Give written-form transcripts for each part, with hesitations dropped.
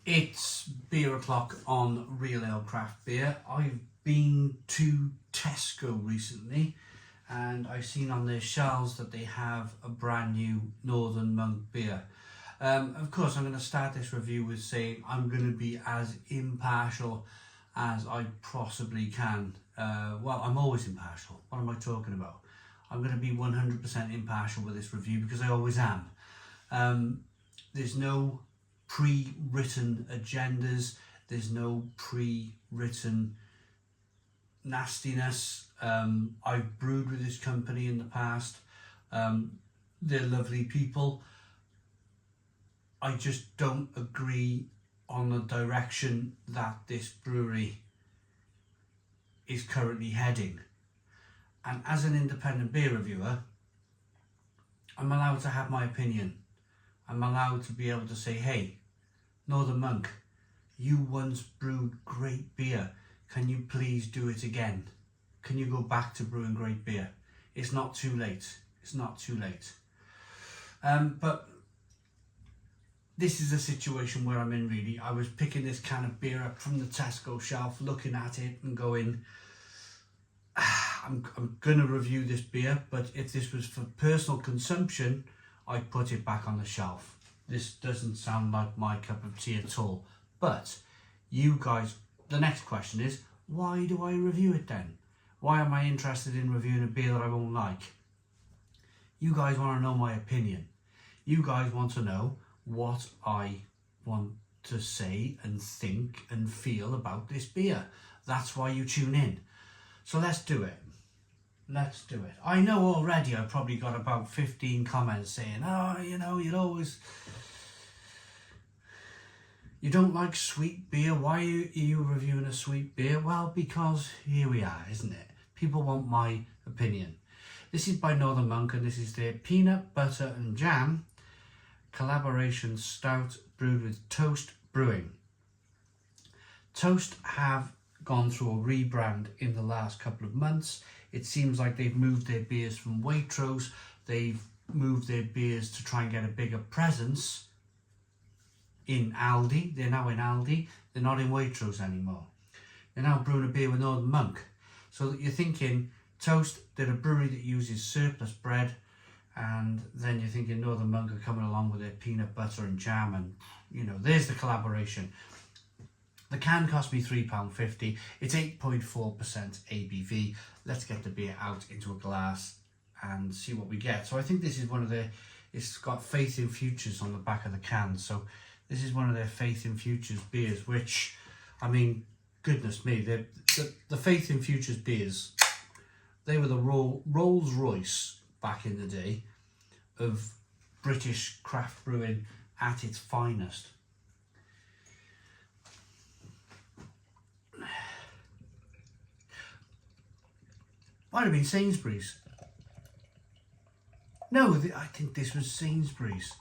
It's beer o'clock on Real Ale Craft Beer. I've been to Tesco recently and I've seen on their shelves that they have a brand new Northern Monk beer. Of course, I'm going to start this review with saying I'm going to be as impartial as I possibly can. Well, I'm always impartial. What am I talking about? I'm going to be 100% impartial with this review because I always am. There's no pre-written agendas, there's no pre-written nastiness. I've brewed with this company in the past. They're lovely people. I just don't agree on the direction that this brewery is currently heading. And as an independent beer reviewer, I'm allowed to have my opinion. I'm allowed to be able to say, hey, Northern Monk, you once brewed great beer. Can you please do it again? Can you go back to brewing great beer? It's not too late. It's not too late. But this is a situation where I'm in really. I was picking this can of beer up from the Tesco shelf, looking at it and going, I'm going to review this beer, but if this was for personal consumption, I'd put it back on the shelf. This doesn't sound like my cup of tea at all. But you guys, the next question is, why do I review it then? Why am I interested in reviewing a beer that I won't like? You guys want to know my opinion. You guys want to know what I want to say and think and feel about this beer. That's why you tune in. So let's do it. Let's do it. I know already I've probably got about 15 comments saying, oh, you know, you don't like sweet beer. Why are you reviewing a sweet beer? Well, because here we are, isn't it? People want my opinion. This is by Northern Monk and this is their peanut, butter and jam collaboration stout brewed with Toast Brewing. Toast have gone through a rebrand in the last couple of months. It seems like they've moved their beers from Waitrose. They've moved their beers to try and get a bigger presence in Aldi. They're now in Aldi. They're not in Waitrose anymore. They're now brewing a beer with Northern Monk. So you're thinking Toast, they're a brewery that uses surplus bread, and then you're thinking Northern Monk are coming along with their peanut butter and jam, and you know, there's the collaboration. The can cost me £3.50. It's 8.4% ABV. Let's get the beer out into a glass and see what we get. So I think this is one of their, it's got Faith in Futures on the back of the can. So this is one of their Faith in Futures beers, which, I mean, goodness me, the Faith in Futures beers, they were the Rolls Royce back in the day of British craft brewing at its finest. Might have been Sainsbury's. No, I think this was Sainsbury's.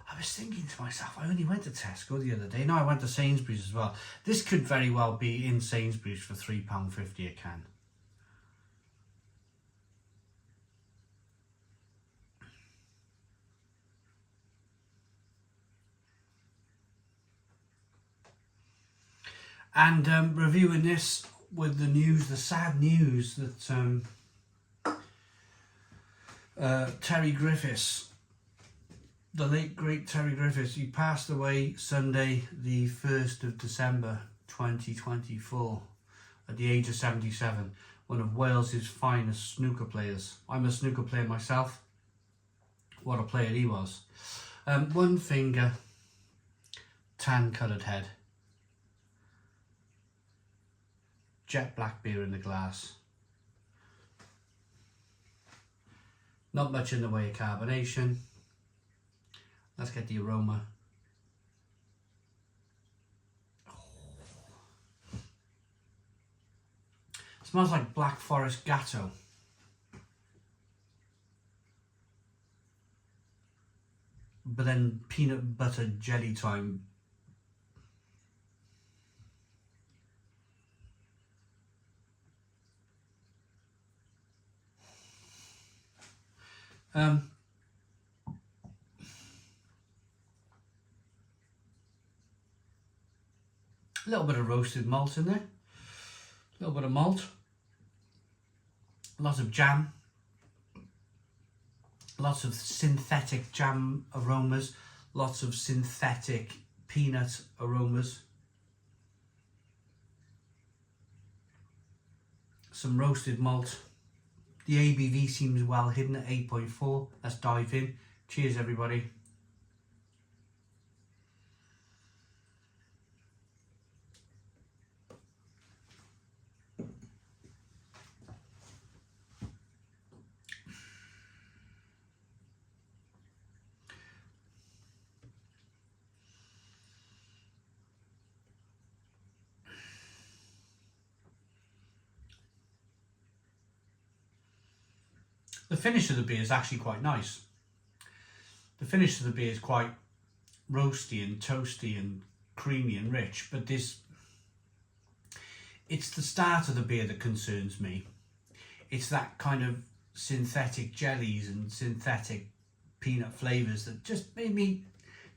I was thinking to myself, I only went to Tesco the other day. No, I went to Sainsbury's as well. This could very well be in Sainsbury's for £3.50 a can. And reviewing this with the news, the sad news that Terry Griffiths, the late great Terry Griffiths, he passed away Sunday the 1st of December 2024 at the age of 77, one of Wales's finest snooker players. I'm a snooker player myself. What a player he was. One finger, tan coloured head. Jet black beer in the glass. Not much in the way of carbonation. Let's get the aroma. Smells like Black Forest Gatto. But then peanut butter jelly time. A little bit of roasted malt in there, a little bit of malt, lots of jam, lots of synthetic jam aromas, lots of synthetic peanut aromas, some roasted malt. The ABV seems well hidden at 8.4. Let's dive in. Cheers, everybody. The finish of the beer is actually quite nice. The finish of the beer is quite roasty and toasty and creamy and rich, but it's the start of the beer that concerns me. It's that kind of synthetic jellies and synthetic peanut flavours that just made me,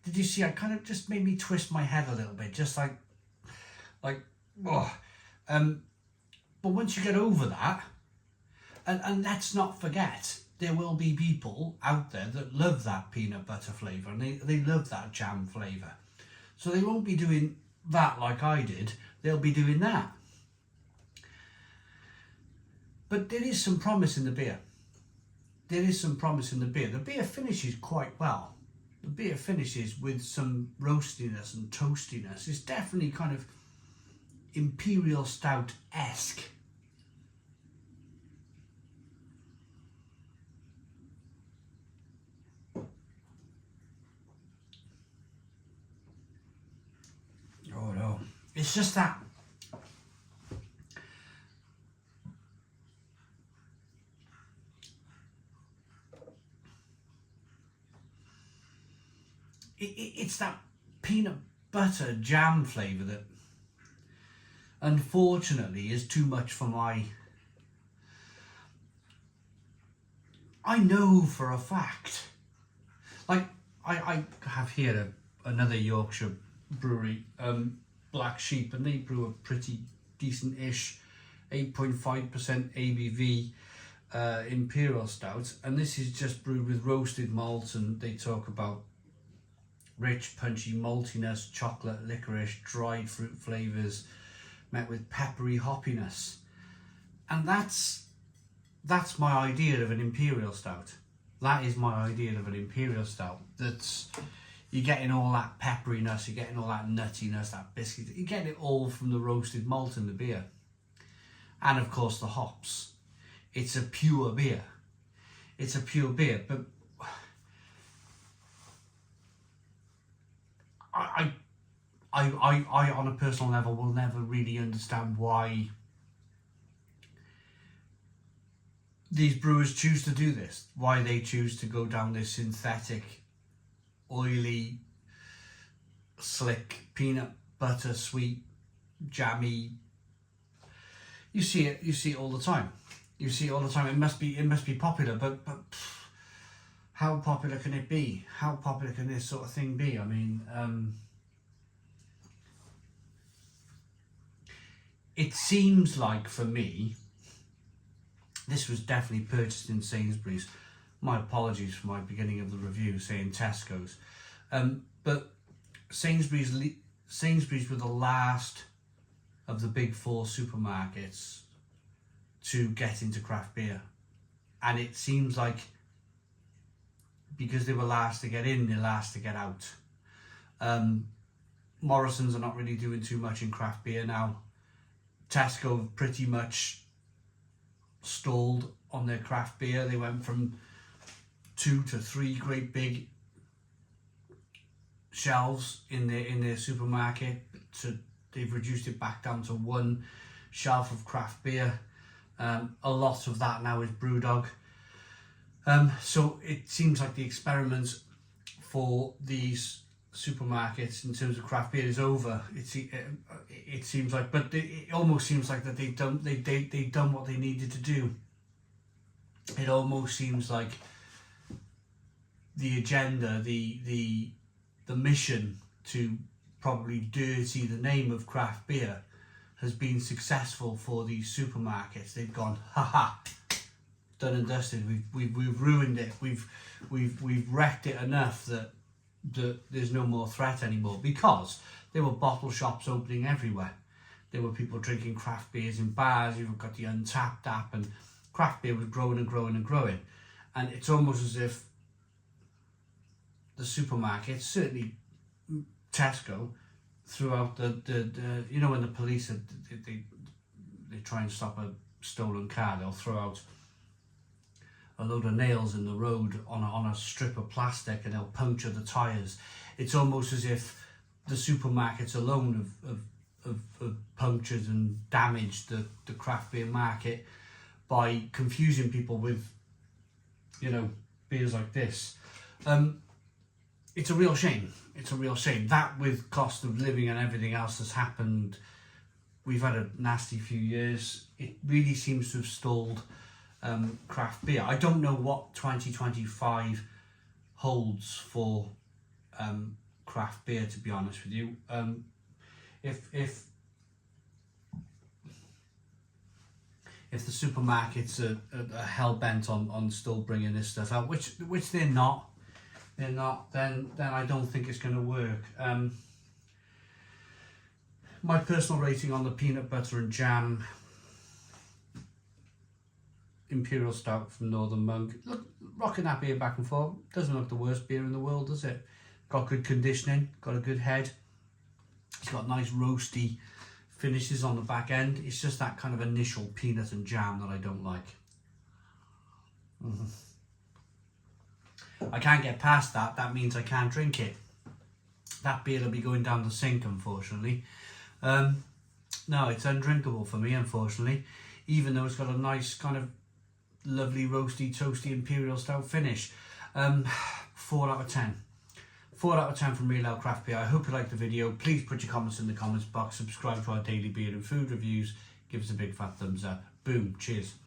did you see, I kind of just made me twist my head a little bit, just like, oh. But once you get over that, and let's not forget, there will be people out there that love that peanut butter flavour and they love that jam flavour. So they won't be doing that like I did, they'll be doing that. But there is some promise in the beer. There is some promise in the beer. The beer finishes quite well. The beer finishes with some roastiness and toastiness. It's definitely kind of Imperial Stout-esque. Oh no, it's just that it's that peanut butter jam flavour that unfortunately is too much for my... I know for a fact, like I have here another Yorkshire brewery, Black Sheep, and they brew a pretty decent-ish 8.5% ABV Imperial Stout, and this is just brewed with roasted malt, and they talk about rich, punchy maltiness, chocolate, licorice, dried fruit flavours, met with peppery hoppiness. And that's my idea of an Imperial Stout. That is my idea of an Imperial Stout. That's... You're getting all that pepperiness, you're getting all that nuttiness, that biscuit. You're getting it all from the roasted malt in the beer. And of course the hops. It's a pure beer. It's a pure beer, but I on a personal level will never really understand why these brewers choose to do this. Why they choose to go down this synthetic, oily, slick, peanut butter, sweet, jammy. You see it all the time. You see it all the time. It must be popular, but how popular can it be? How popular can this sort of thing be? I mean, it seems like, for me, this was definitely purchased in Sainsbury's. My apologies for my beginning of the review saying Tesco's. But Sainsbury's were the last of the big four supermarkets to get into craft beer. And it seems like because they were last to get in, they're last to get out. Morrison's are not really doing too much in craft beer now. Tesco have pretty much stalled on their craft beer. They went from 2 to 3 great big shelves in their supermarket, so they've reduced it back down to 1 shelf of craft beer. A lot of that now is Brewdog. So it seems like the experiment for these supermarkets in terms of craft beer is over. It seems like, but it almost seems like that they've done what they needed to do. It almost seems like the agenda, the mission to probably dirty the name of craft beer has been successful for these supermarkets. They've gone, haha, done and dusted. We've ruined it. We've wrecked it enough that there's no more threat anymore, because there were bottle shops opening everywhere. There were people drinking craft beers in bars. You've got the Untapped app, and craft beer was growing and growing and growing. And it's almost as if the supermarkets, certainly Tesco, throughout the you know, when the police they try and stop a stolen car, they'll throw out a load of nails in the road on a strip of plastic, and they'll puncture the tyres. It's almost as if the supermarkets alone have punctured and damaged the craft beer market by confusing people with, you know, beers like this. It's a real shame. It's a real shame. That, with cost of living and everything else that's happened, we've had a nasty few years. It really seems to have stalled craft beer. I don't know what 2025 holds for craft beer, to be honest with you. If the supermarkets are hell bent on still bringing this stuff out, which they're not, then I don't think it's going to work. My personal rating on the peanut butter and jam Imperial Stout from Northern Monk, look, rocking that beer back and forth, doesn't look the worst beer in the world, does it? Got good conditioning, got a good head, it's got nice roasty finishes on the back end. It's just that kind of initial peanut and jam that I don't like. I can't get past that. That means I can't drink it. That beer will be going down the sink, unfortunately. No, it's undrinkable for me, unfortunately, even though it's got a nice kind of lovely roasty toasty Imperial Stout finish. 4 out of 10. 4 out of 10 from Real Ale Craft Beer. I hope you liked the video. Please put your comments in the comments box. Subscribe to our daily beer and food reviews. Give us a big fat thumbs up. Boom. Cheers.